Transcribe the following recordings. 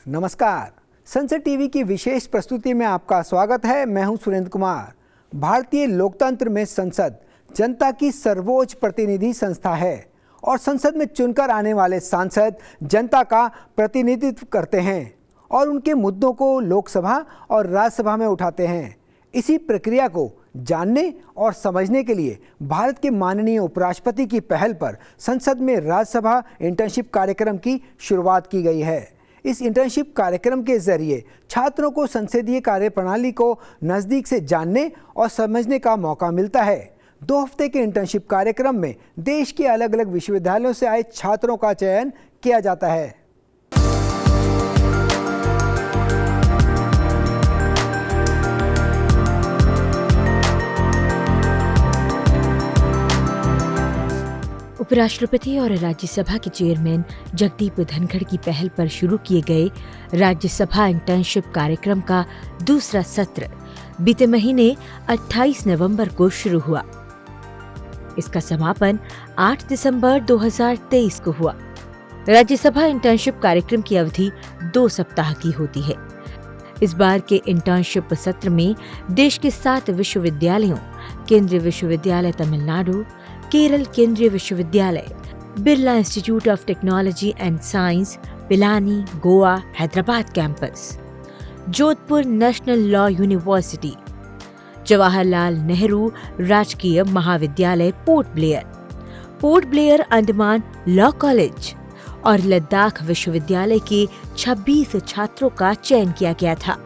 नमस्कार, संसद टीवी की विशेष प्रस्तुति में आपका स्वागत है। मैं हूं सुरेंद्र कुमार। भारतीय लोकतंत्र में संसद जनता की सर्वोच्च प्रतिनिधि संस्था है और संसद में चुनकर आने वाले सांसद जनता का प्रतिनिधित्व करते हैं और उनके मुद्दों को लोकसभा और राज्यसभा में उठाते हैं। इसी प्रक्रिया को जानने और समझने के लिए भारत के माननीय उपराष्ट्रपति की पहल पर संसद में राज्यसभा इंटर्नशिप कार्यक्रम की शुरुआत की गई है। इस इंटर्नशिप कार्यक्रम के जरिए छात्रों को संसदीय कार्यप्रणाली को नज़दीक से जानने और समझने का मौका मिलता है। 2 हफ्ते के इंटर्नशिप कार्यक्रम में देश के अलग अलग विश्वविद्यालयों से आए छात्रों का चयन किया जाता है। उपराष्ट्रपति और राज्यसभा के चेयरमैन जगदीप धनखड की पहल पर शुरू किए गए राज्यसभा इंटर्नशिप कार्यक्रम का दूसरा सत्र बीते महीने 28 नवंबर को शुरू हुआ। इसका समापन 8 दिसंबर 2023 को हुआ। राज्यसभा इंटर्नशिप कार्यक्रम की अवधि 2 सप्ताह की होती है। इस बार के इंटर्नशिप सत्र में देश के 7 विश्वविद्यालयों, केंद्रीय विश्वविद्यालय तमिलनाडु, केरल केंद्रीय विश्वविद्यालय, Birla institute of technology and science, Pilani, Goa, Hyderabad campus, Jodhpur national law university, Jawaharlal Nehru राजकीय महाविद्यालय port Blair Andaman law college और लद्दाख विश्वविद्यालय के 26 छात्रों का चयन किया गया था।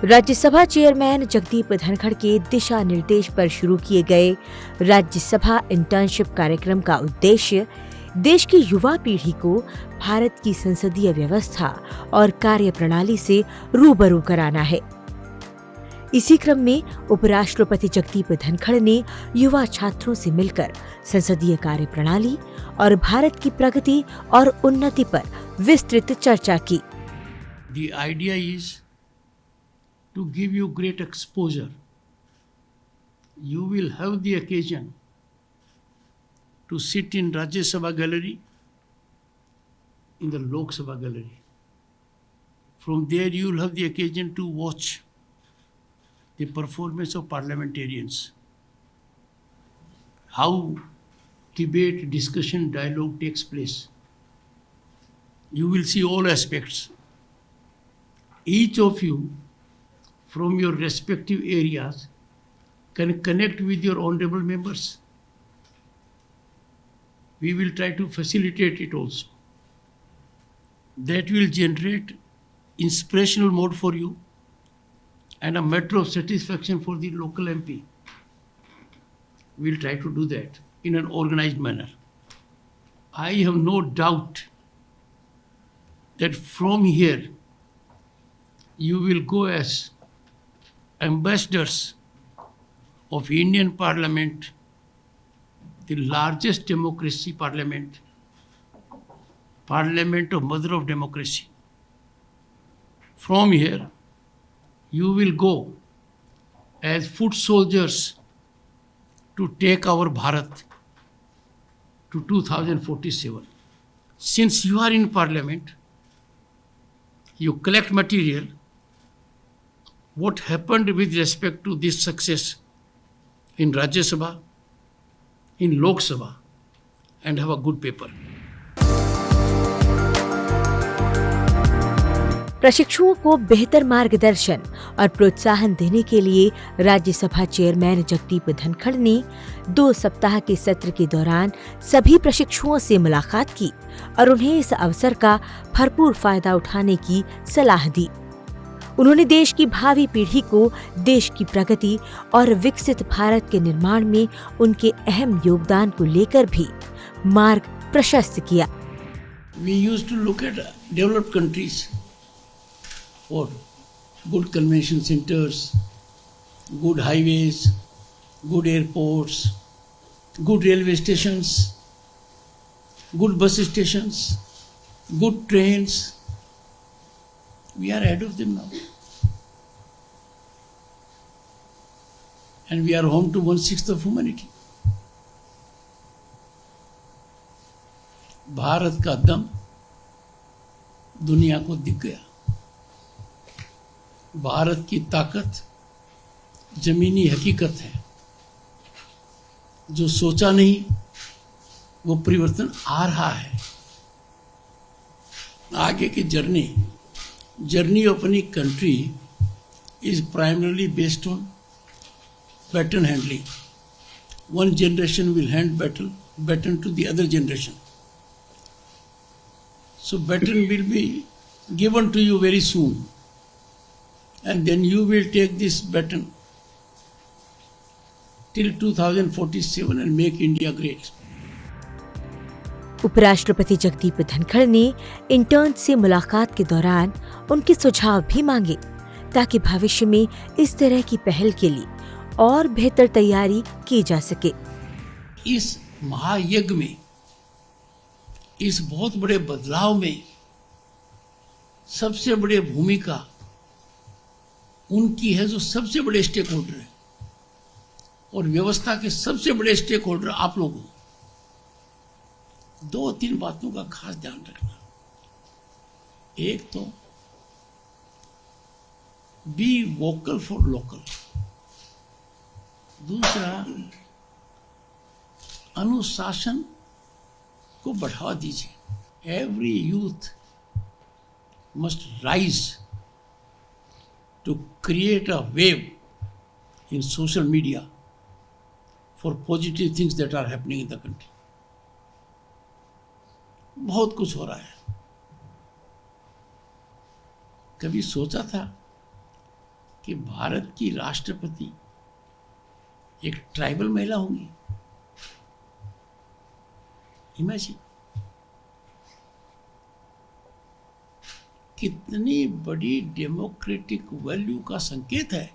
राज्यसभा चेयरमैन जगदीप धनखड के दिशा निर्देश पर शुरू किए गए राज्यसभा इंटर्नशिप कार्यक्रम का उद्देश्य देश की युवा पीढ़ी को भारत की संसदीय व्यवस्था और कार्यप्रणाली से रूबरू कराना है। इसी क्रम में उपराष्ट्रपति जगदीप धनखड ने युवा छात्रों से मिलकर संसदीय कार्यप्रणाली और भारत की प्रगति और उन्नति पर विस्तृत चर्चा की। The idea is to give you great exposure. You will have the occasion to sit in Rajya Sabha gallery, in the Lok Sabha gallery. From there you will have the occasion to watch the performance of parliamentarians, how debate, discussion, dialogue takes place. You will see all aspects. Each of you from your respective areas can connect with your honorable members. We will try to facilitate it also. That will generate inspirational mode for you and a matter of satisfaction for the local MP. We will try to do that in an organized manner. I have no doubt that from here you will go as ambassadors of Indian Parliament, the largest democracy parliament of mother of democracy. From here, you will go as foot soldiers to take our Bharat to 2047. Since you are in Parliament, you collect material. What happened with respect to this success in Rajya Sabha, in Lok Sabha, and have a good paper. प्रशिक्षुओं को बेहतर मार्गदर्शन और प्रोत्साहन देने के लिए Rajya Sabha chairman Jagdeep Dhankhar ने 2 सप्ताह के सत्र के दौरान सभी प्रशिक्षुओं से मुलाकात की और उन्हें इस अवसर का भरपूर फायदा उठाने की सलाह दी। उन्होंने देश की भावी पीढ़ी को देश की प्रगति और विकसित भारत के निर्माण में उनके अहम योगदान को लेकर भी मार्ग प्रशस्त किया। We used to look at developed countries for good convention centers, good highways, good airports, good railway stations, good bus stations, good trains. We are ahead of them now. and we are home to 1/6 of humanity. Bharat का दम दुनिया को दिख गया. भारत की ताकत जमीनी हकीकत है. जो सोचा नहीं वो परिवर्तन आ रहा है. आगे की journey of any country is primarily based on baton handling. One generation will hand baton to the other generation. So baton will be given to you very soon, and then you will take this baton till 2047 and make India great. उपराष्ट्रपति जगदीप धनखड़ ने intern से मुलाकात के दौरान उनके सुझाव भी मांगे ताकि भविष्य में इस तरह की पहल के लिए और बेहतर तैयारी की जा सके. इस महायज्ञ में, इस बहुत बड़े बदलाव में सबसे बड़ी भूमिका उनकी है जो सबसे बड़े स्टेक होल्डर है, और व्यवस्था के सबसे बड़े स्टेक होल्डर आप लोगों. 2-3 बातों का खास ध्यान रखना. एक तो बी वोकल फॉर लोकल. दूसरा, अनुशासन को बढ़ावा दीजिए. Every youth must rise to create a wave in social media for positive things that are happening in the country. बहुत कुछ हो रहा है. कभी सोचा था कि भारत की राष्ट्रपति एक ट्राइबल महिला होंगी? इमेजिन, कितनी बड़ी डेमोक्रेटिक वैल्यू का संकेत है.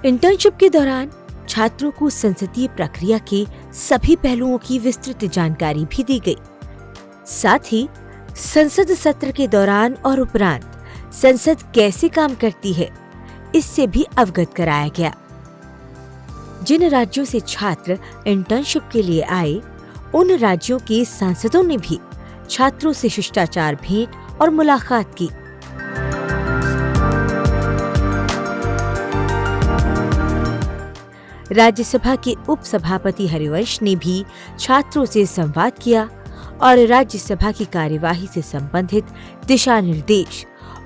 इंटर्नशिप के दौरान छात्रों को संसदीय प्रक्रिया के सभी पहलुओं की विस्तृत जानकारी भी दी गई. साथ ही संसद सत्र के दौरान और उपरांत संसद कैसे काम करती है इससे भी अवगत कराया गया. जिन राज्यों से छात्र इंटर्नशिप के लिए आए, उन राज्यों के सांसदों ने भी छात्रों से शिष्टाचार भेंट और मुलाकात की. राज्यसभा के उपसभापति हरिवंश ने भी छात्रों से संवाद किया और राज्यसभा की कार्यवाही से संबंधित दिशा निर्देश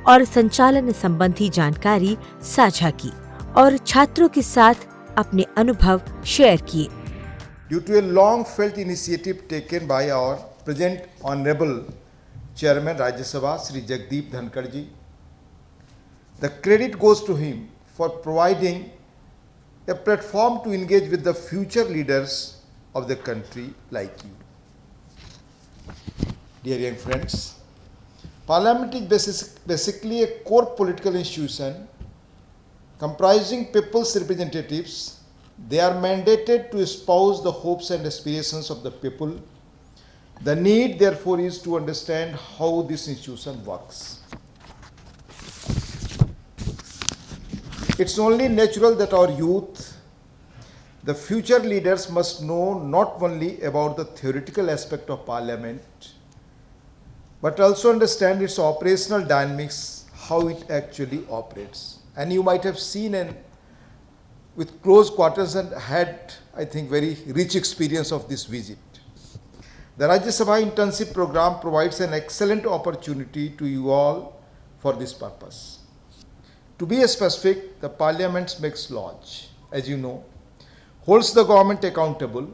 और संचालन संबंधी जानकारी साझा की और छात्रों के साथ अपने अनुभव शेयर किए. Due to a long-felt initiative taken by our present Honorable Chairman Rajya Sabha, Shri Jagdeep Dhankhad ji, the credit goes to him for providing a platform to engage with the future leaders of the country like you. Dear young friends, Parliament is basically a core political institution comprising people's representatives. They are mandated to espouse the hopes and aspirations of the people. The need, therefore, is to understand how this institution works. It's only natural that our youth, the future leaders, must know not only about the theoretical aspect of Parliament, but also understand its operational dynamics, how it actually operates. And you might have seen and with close quarters and had, I think, very rich experience of this visit. The Rajya Sabha Internship program provides an excellent opportunity to you all for this purpose. To be specific, the Parliament makes laws, as you know, holds the government accountable,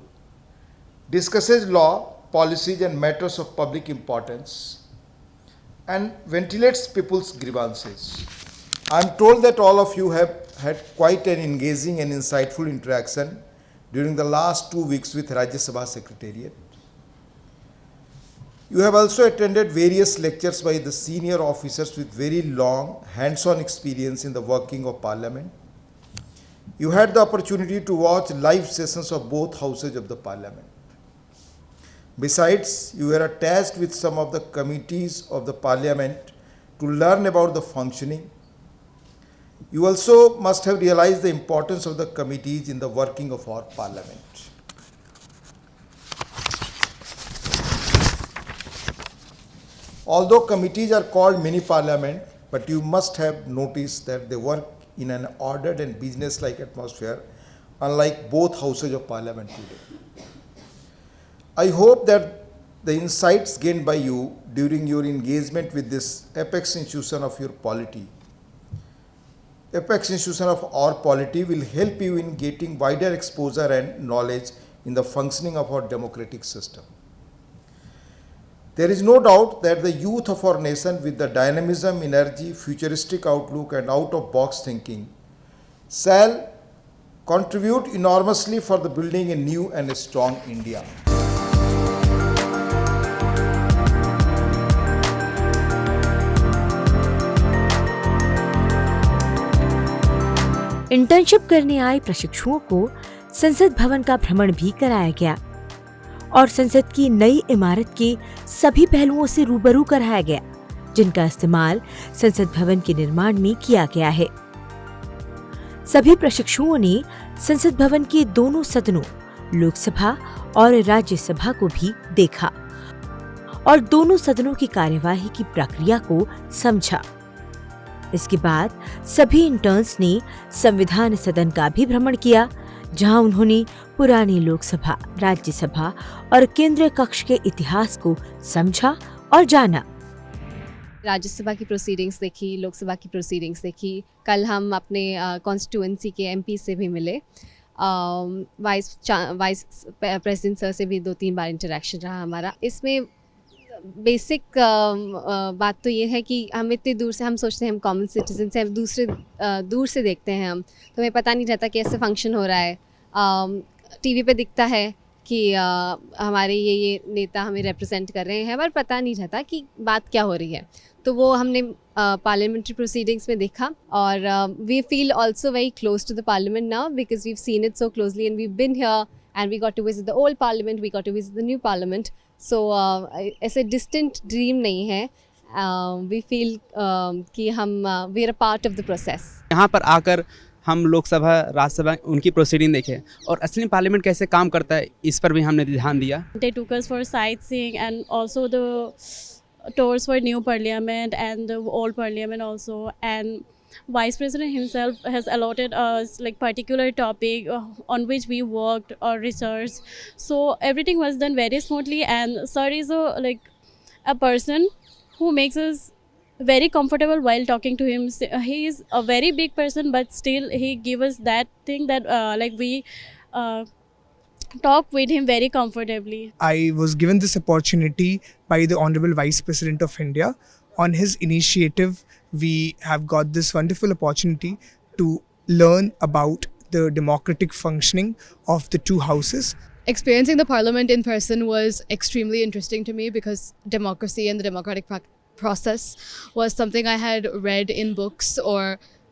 discusses law, policies and matters of public importance, and ventilates people's grievances. I am told that all of you have had quite an engaging and insightful interaction during the last 2 weeks with Rajya Sabha Secretariat. You have also attended various lectures by the senior officers with very long hands-on experience in the working of Parliament. You had the opportunity to watch live sessions of both houses of the Parliament. Besides, you were attached with some of the committees of the Parliament to learn about the functioning. You also must have realized the importance of the committees in the working of our parliament. Although committees are called mini parliament, but you must have noticed that they work in an ordered and business-like atmosphere, unlike both houses of parliament today. I hope that the insights gained by you during your engagement with this apex institution of your polity, apex institution of our polity, will help you in getting wider exposure and knowledge in the functioning of our democratic system. There is no doubt that the youth of our nation, with the dynamism, energy, futuristic outlook and out-of-box thinking, shall contribute enormously for the building a new and a strong India. Internship करने आए प्रशिक्षुओं को संसद भवन का भ्रमण भी कराया गया और संसद की नई इमारत के सभी पहलुओं से रूबरू कराया गया, जिनका इस्तेमाल संसद भवन के निर्माण में किया गया है। सभी प्रशिक्षुओं ने संसद भवन के दोनों सदनों, लोकसभा और राज्यसभा को भी देखा और दोनों सदनों की कार्यवाही की प्रक्रिया को समझा। इसके बाद सभी इंटर्न्स ने संविधान सदन का भी भ्रमण किया, जहां उन्होंने पुरानी लोकसभा, राज्यसभा और केंद्रीय कक्ष के इतिहास को समझा और जाना। राज्यसभा की प्रोसीडिंग्स देखी, लोकसभा की प्रोसीडिंग्स देखी। कल हम अपने कॉन्स्टिट्यूएंसी के एमपी से भी मिले। वाइस प्रेसिडेंट सर से भी 2-3 बार इंटरेक्शन रहा हमारा। इसमें बेसिक बात तो ये है कि हम इतनी दूर से, हम सोचते हैं हम कॉमन सिटीजन से, दूर से देखते हैं हम, तो हमें पता नहीं रहता कैसे फंक्शन हो रहा है। टीवी पे दिखता है कि हमारे ये नेता हमें रिप्रेजेंट कर रहे हैं, पर पता नहीं रहता कि बात क्या हो रही है। तो वो हमने पार्लियामेंट्री प्रोसीडिंग्स में देखा और we feel also very close to the parliament now because we seen it so closely and we been here and we got to visit the old parliament, we got to visit the new parliament. So ऐसे distant dream नहीं है। We feel कि हम we are a part of the process. यहाँ पर आकर हम लोकसभा, राज्यसभा उनकी प्रोसीडिंग देखे और असली पार्लियामेंट कैसे काम करता है, इस पर भी हमने ध्यान दिया। They took us for sightseeing and also the tours for new parliament and the old parliament also, and Vice President himself has allotted us like particular topic on which we worked or researched. So everything was done very smoothly, and sir is a person who makes us very comfortable while talking to him. He is a very big person, but still he give us that thing that we talk with him very comfortably. I was given this opportunity by the Honorable Vice President of India. On his initiative, we have got this wonderful opportunity to learn about the democratic functioning of the two houses. Experiencing the parliament in person was extremely interesting to me because democracy and the democratic process was something I had read in books or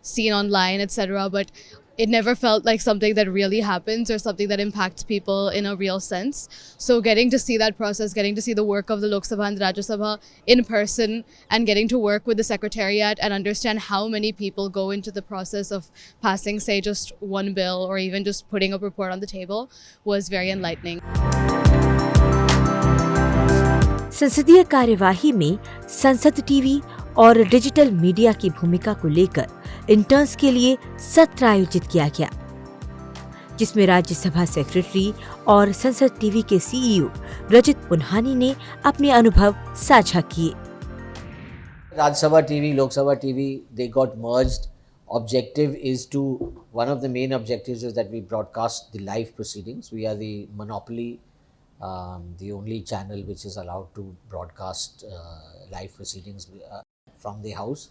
seen online, etc. But it never felt like something that really happens or something that impacts people in a real sense. So getting to see that process, getting to see the work of the Lok Sabha and the Rajya Sabha in person and getting to work with the Secretariat and understand how many people go into the process of passing, say, just one bill or even just putting a report on the table was very enlightening. संसदीय कार्यवाही में संसद TV और digital media की भूमिका को लेकर interns के लिए सत्र आयोजित किया गया, जिसमें राज्यसभा सेक्रेटरी और संसद टीवी के सीईओ रजत पुन्हानी ने अपने अनुभव साझा किए। Rajya Sabha TV, Lok Sabha TV, they got merged. One of the main objectives is that we broadcast the live proceedings. We are the monopoly, the only channel which is allowed to broadcast live proceedings from the house.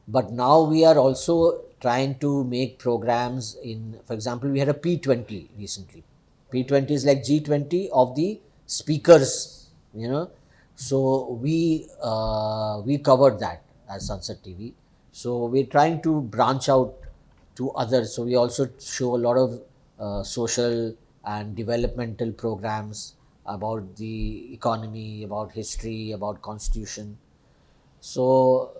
But now we are also trying to make programs in, for example, we had a P20 recently. P20 is like G20 of the speakers, you know. So we covered that as Sansad TV. So we're trying to branch out to others. So we also show a lot of social and developmental programs about the economy, about history, about constitution. So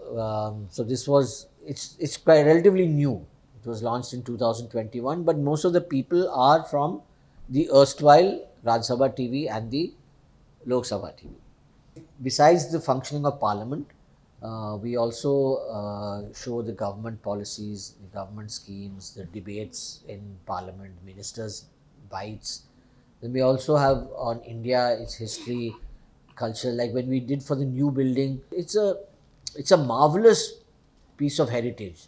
this was, it's quite relatively new. It was launched in 2021, but most of the people are from the erstwhile Rajya Sabha TV and the Lok Sabha TV. Besides the functioning of Parliament, we also show the government policies, the government schemes, the debates in Parliament, ministers' bites. Then we also have on India, its history, culture. Like when we did for the new building, it's a marvelous piece of heritage.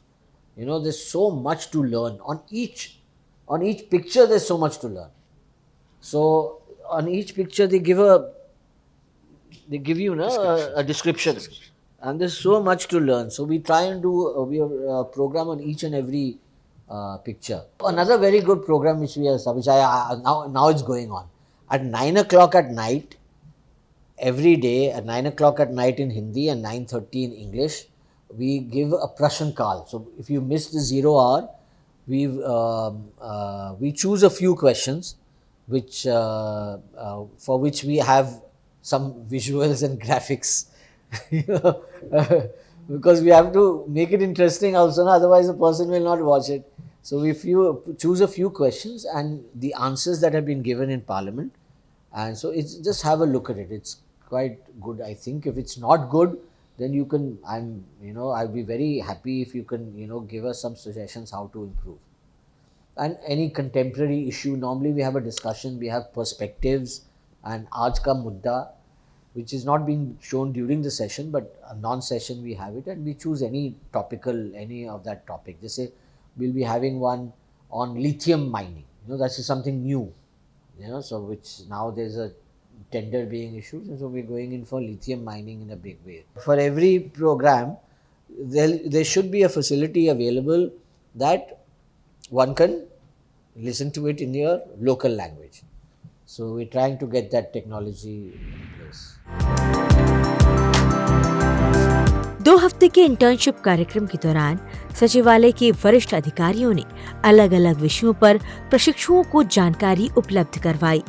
You know, there's so much to learn on each picture. There's so much to learn. So on each picture they give you a description, and there's so much to learn. So we try and do a program on each and every picture. Another very good program which we have, which now it's going on at 9 o'clock at night. Every day at 9 o'clock at night in Hindi and 9:30 in English, we give a Prashan Kal. So if you miss the 0 hour, we choose a few questions which for which we have some visuals and graphics, because we have to make it interesting also, otherwise the person will not watch it. So if you choose a few questions and the answers that have been given in Parliament, and so it's just have a look at it. It's quite good, I think. If it's not good, then you can, I'll be very happy if you can, give us some suggestions how to improve. And any contemporary issue, normally we have a discussion, we have perspectives and Aaj Ka Mudda, which is not being shown during the session, but a non-session we have it, and we choose any of that topic. They say we'll be having one on lithium mining. That's something new. So which now there's a tender being issued, and so we're going in for lithium mining in a big way. For every program, there should be a facility available that one can listen to it in your local language. So we're trying to get that technology in place. 2 हफ्ते के internship कार्यक्रम के दौरान सचिवालय के वरिष्ठ अधिकारियों ने अलग-अलग विषयों पर प्रशिक्षुओं को जानकारी उपलब्ध करवाई।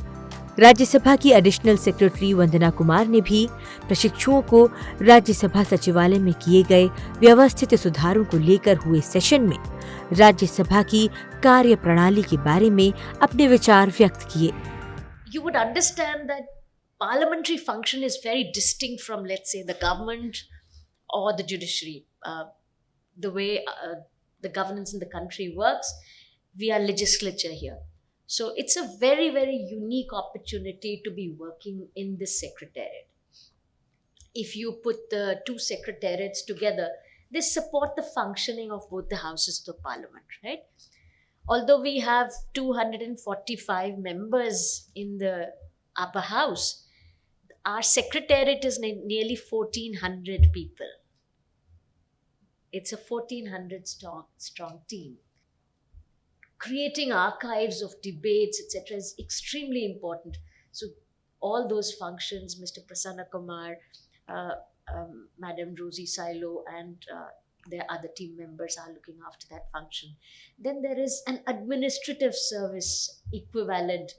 राज्यसभा की एडिशनल सेक्रेटरी वंदना कुमार ने भी प्रशिक्षुओं को राज्यसभा सचिवालय में किए गए व्यवस्थित सुधारों को लेकर हुए सेशन में राज्यसभा की कार्य प्रणाली के बारे में अपने विचार व्यक्त किए। You would understand that parliamentary function is very distinct from, let's say, the government or the judiciary. The way the governance in the country works, we are legislature here. So it's a very, very unique opportunity to be working in this secretariat. If you put the 2 secretariats together, they support the functioning of both the houses of the parliament, right? Although we have 245 members in the upper house, our secretariat is nearly 1,400 people. It's a 1,400 strong team. Creating archives of debates, etc., is extremely important. So all those functions, Mr. Prasanna Kumar, Madam Rosie Silo, and their other team members are looking after that function. Then there is an administrative service equivalent,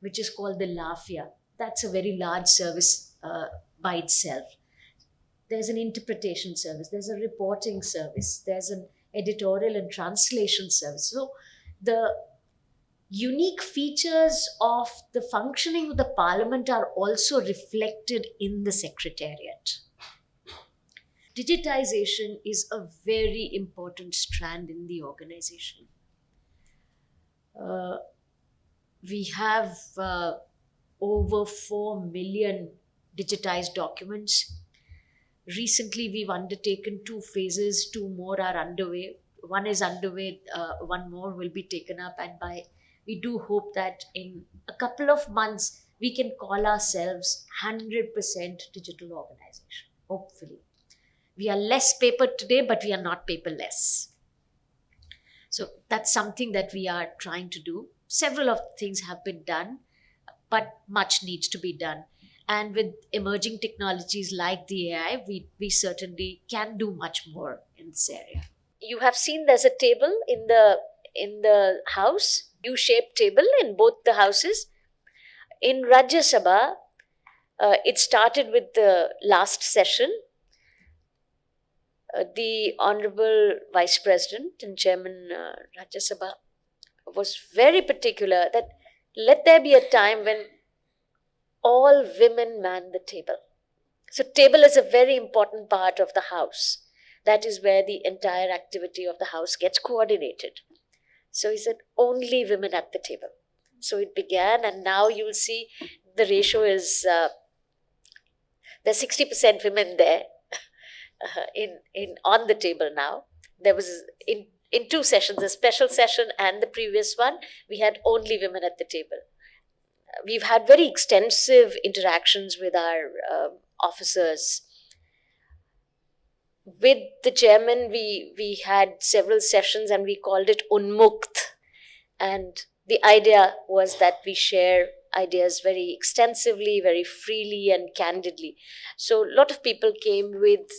which is called the LAFIA. That's a very large service by itself. There's an interpretation service, there's a reporting service, there's an editorial and translation service. So the unique features of the functioning of the parliament are also reflected in the secretariat. Digitization is a very important strand in the organization. We have over 4 million digitized documents. Recently, we've undertaken 2 phases, 2 more are underway. One is underway, 1 more will be taken up, and we do hope that in a couple of months, we can call ourselves 100% digital organization, hopefully. We are less paper today, but we are not paperless. So that's something that we are trying to do. Several of things have been done, but much needs to be done. And with emerging technologies like the AI, we certainly can do much more in this area. You have seen there's a table in the house, U-shaped table in both the houses. In Rajya Sabha, it started with the last session. the Honorable Vice President and Chairman Rajya Sabha was very particular that let there be a time when all women man the table. So table is a very important part of the house. That is where the entire activity of the house gets coordinated. So he said, only women at the table. So it began, and now you'll see the ratio is there's 60% women there in on the table now. There was in two sessions, a special session and the previous one, we had only women at the table. We've had very extensive interactions with our officers. With the chairman, we had several sessions and we called it Unmukt. And the idea was that we share ideas very extensively, very freely and candidly. So a lot of people came with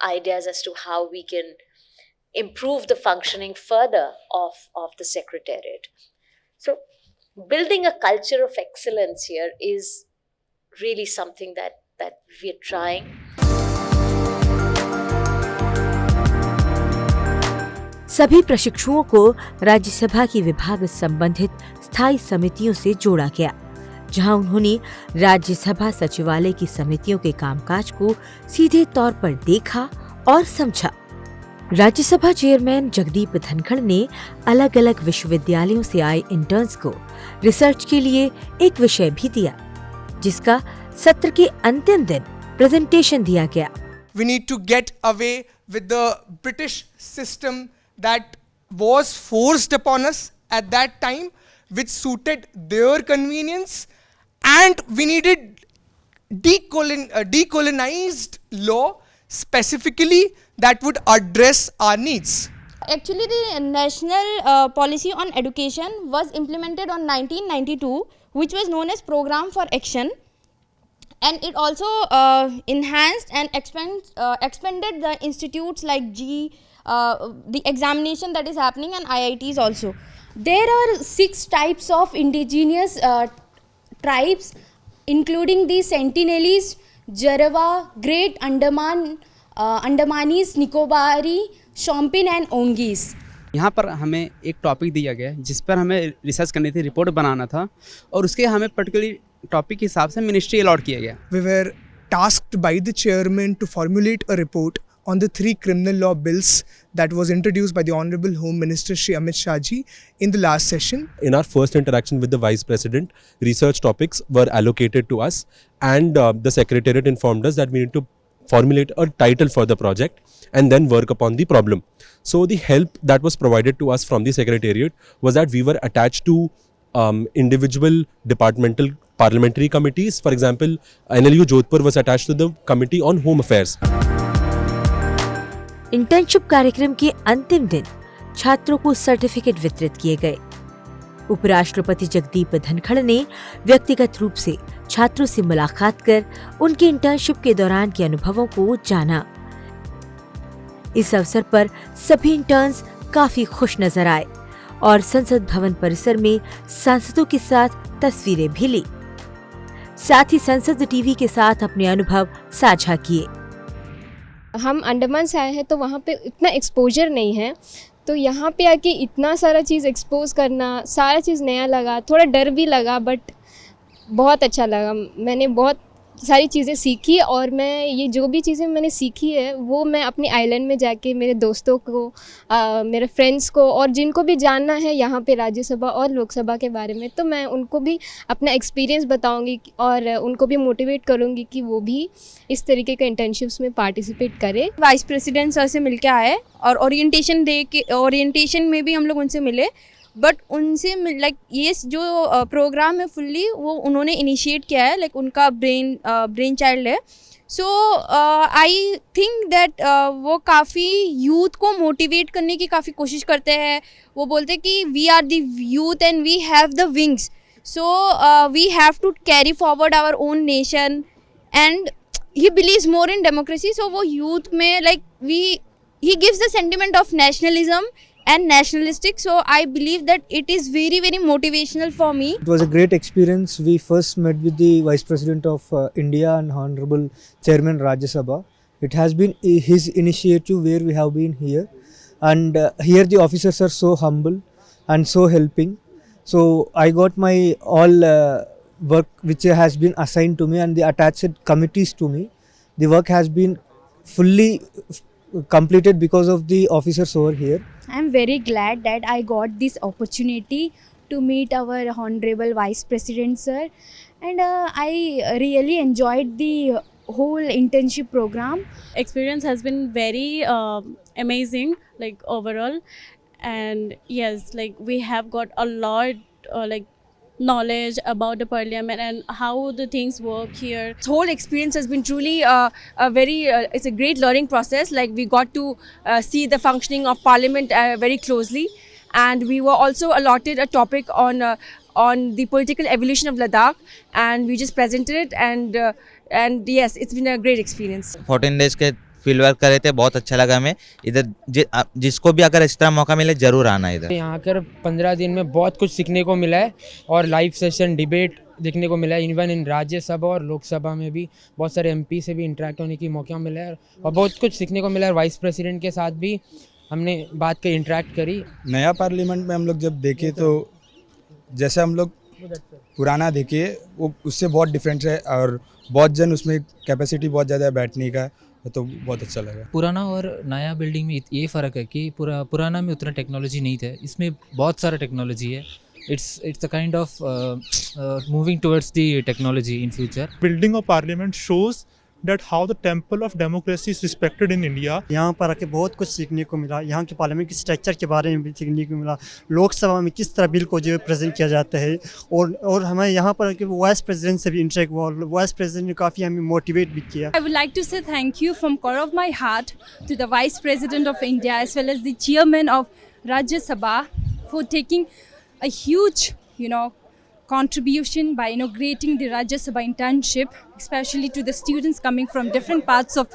ideas as to how we can improve the functioning further of the Secretariat. So building a culture of excellence here is really something that we're trying. सभी प्रशिक्षुओं को राज्यसभा की विभाग संबंधित स्थायी समितियों से जोड़ा गया, जहां उन्होंने राज्यसभा सचिवालय की समितियों के कामकाज को सीधे तौर पर देखा और समझा। राज्यसभा चेयरमैन जगदीप धनखड़ ने अलग अलग विश्वविद्यालयों से आए इंटर्न्स को रिसर्च के लिए एक विषय भी दिया, जिसका सत्र के अंतिम दिन प्रेजेंटेशन दिया गया। We need to get away with the British system that was forced upon us at that time, which suited their convenience, and we needed decolonized law specifically that would address our needs. Actually, the national policy on education was implemented on 1992, which was known as Program for Action, and it also enhanced and expanded the institutes like the examination that is happening, and IITs also. There are 6 types of indigenous tribes, including the Sentinelese, Jarawa, Great Andaman, Andamanese, Nicobari, Shompen and Ongis. यहाँ पर हमें एक topic दिया गया जिस पर हमें research करनी थी, रिपोर्ट बनाना था, और उसके हमें पर्टिकुलरली टॉपिक के हिसाब से मिनिस्ट्री अलॉट किया गया। We were tasked by the chairman to formulate a report on the 3 criminal law bills that was introduced by the Honorable Home Minister Shri Amit Shah ji in the last session. In our first interaction with the Vice President, research topics were allocated to us, and the Secretariat informed us that we need to formulate a title for the project and then work upon the problem. So the help that was provided to us from the Secretariat was that we were attached to individual departmental parliamentary committees. For example, NLU Jodhpur was attached to the Committee on Home Affairs. Internship कार्यक्रम के अंतिम दिन छात्रों को certificate वितरित किए गए। उपराष्ट्रपति जगदीप धनखड़ ने व्यक्तिगत रूप से छात्रों से मुलाकात कर उनके इंटर्नशिप के दौरान के अनुभवों को जाना। इस अवसर पर सभी इंटर्न्स काफी खुश नजर आए और संसद भवन परिसर में सांसदों के साथ तस्वीरें भी ली। साथ ही संसद टीवी के साथ अपने अनुभव साझा किए। हम अंडमान से आए हैं तो वहाँ पे इतना एक्सपोजर नहीं है, तो यहाँ पे आके इतना सारा चीज़ एक्सपोज करना, सारा चीज़ नया लगा, थोड़ा डर भी लगा, बट बहुत अच्छा लगा। मैंने बहुत सारी चीज़ें सीखी और मैं ये जो भी चीज़ें मैंने सीखी है वो मैं अपने आइलैंड में जाके मेरे दोस्तों को, मेरे फ्रेंड्स को और जिनको भी जानना है यहाँ पे राज्यसभा और लोकसभा के बारे में, तो मैं उनको भी अपना एक्सपीरियंस बताऊंगी और उनको भी मोटिवेट करूँगी कि वो भी इस तरीके के इंटर्नशिप्स में पार्टिसिपेट करें। वाइस प्रेसिडेंट सर से मिल के आए और ओरिएंटेशन में भी हम लोग उनसे मिले, बट उनसे लाइक ये जो प्रोग्राम है फुल्ली वो उन्होंने इनिशिएट किया है, लाइक उनका ब्रेन चाइल्ड है। सो आई थिंक दैट वो काफ़ी यूथ को मोटिवेट करने की काफ़ी कोशिश करते हैं। वो बोलते हैं कि we are the youth and we have the wings, so we have to carry forward our own nation, and he believes more in democracy. So वो यूथ में like he gives the sentiment of nationalism and nationalistic, so I believe that it is very very motivational for me. It was a great experience. We first met with the Vice President of India and Honorable Chairman Rajya Sabha It has been his initiative where we have been here, and here the officers are so humble and so helping. So I got my all work which has been assigned to me and the attached committees to me. The work has been fully completed because of the officers over here. I am very glad that I got this opportunity to meet our Honorable Vice President sir, and I really enjoyed the whole internship program. Experience has been very amazing, like overall, and yes, like we have got a lot like knowledge about the parliament and how the things work here. This whole experience has been truly a very it's a great learning process. Like we got to see the functioning of parliament very closely, and we were also allotted a topic on the political evolution of Ladakh, and we just presented it, and yes, it's been a great experience. 14 days के field work करे थे, बहुत अच्छा लगा हमें इधर। जिसको भी अगर इस तरह मौका मिले ज़रूर आना इधर। यहाँ कर 15 दिन में बहुत कुछ सीखने को मिला है और लाइव सेशन डिबेट देखने को मिला है। इवन इन राज्यसभा और लोकसभा में भी बहुत सारे एमपी से भी इंटरेक्ट होने की मौका मिला है और बहुत कुछ सीखने को मिला है। वाइस प्रेसिडेंट के साथ भी हमने बात कर इंटरेक्ट करी। नया पार्लियामेंट में हम लोग जब देखे तो जैसे हम लोग पुराना देखे वो उससे बहुत डिफरेंट है और बहुत जन उसमें कैपेसिटी बहुत ज़्यादा है बैठने का, तो बहुत अच्छा लगा। पुराना और नया बिल्डिंग में ये फ़र्क है कि पुराना में उतना टेक्नोलॉजी नहीं था, इसमें बहुत सारा टेक्नोलॉजी है। it's a kind of moving towards the technology in future. Building of parliament shows that how the temple of democracy is respected in India. यहाँ पर आके बहुत कुछ सीखने को मिला। यहाँ के पार्लियामेंट के स्ट्रक्चर के बारे में भी सीखने को मिला। लोकसभा में किस तरह बिल को जो प्रेजेंट किया जाता है और हमें यहाँ पर आके वाइस प्रेसिडेंट से भी इंटरेक्ट हुआ। वाइस प्रेसिडेंट ने काफ़ी हमें मोटिवेट भी किया। I would like to say thank you from core of my heart to the Vice President of India as well as the Chairman of Rajya Sabha for taking a huge, contribution by inaugurating the Rajya Sabha Internship, especially to the students coming from different parts of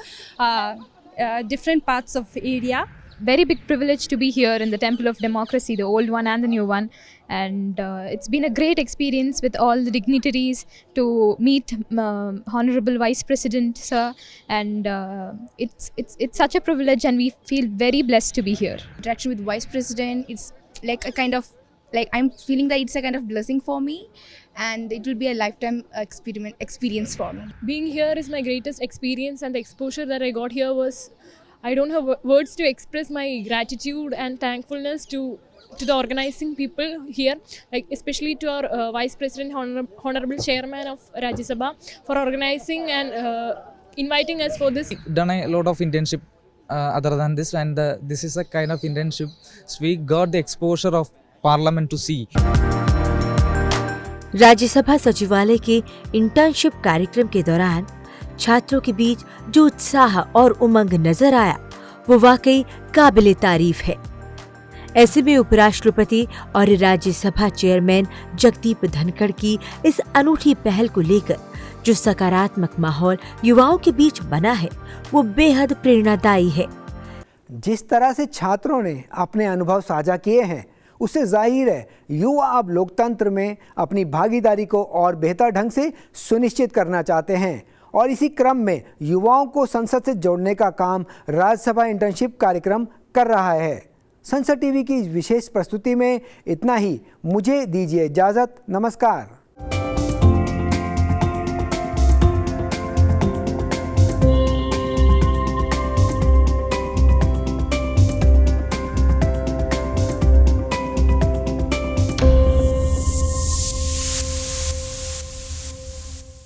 area. Very big privilege to be here in the Temple of Democracy, the old one and the new one, and it's been a great experience with all the dignitaries to meet Honorable Vice President sir, and it's such a privilege and we feel very blessed to be here. Interaction with Vice President, it's like a kind of I'm feeling that it's a kind of blessing for me, and it will be a lifetime experience for me. Being here is my greatest experience, and the exposure that I got here was, I don't have words to express my gratitude and thankfulness to the organizing people here, like especially to our Vice President, Honorable Chairman of Rajya Sabha, for organizing and inviting us for this. Done a lot of internship other than this, and this is a kind of internship. So we got the exposure of parliament to see. Rajya Sabha Sachivalaya के internship कार्यक्रम के दौरान छात्रों के बीच जो उत्साह और उमंग नजर आया वो वाकई काबिले तारीफ है। ऐसे में उपराष्ट्रपति और राज्यसभा चेयरमैन जगदीप धनखड़ की इस अनूठी पहल को लेकर जो सकारात्मक माहौल युवाओं के बीच बना है वो बेहद प्रेरणादायी है। जिस तरह से छात्रों ने अपने अनुभव साझा किए हैं उससे जाहिर है युवा अब लोकतंत्र में अपनी भागीदारी को और बेहतर ढंग से सुनिश्चित करना चाहते हैं और इसी क्रम में युवाओं को संसद से जोड़ने का काम राज्यसभा इंटर्नशिप कार्यक्रम कर रहा है। संसद टीवी की विशेष प्रस्तुति में इतना ही। मुझे दीजिए इजाज़त। नमस्कार।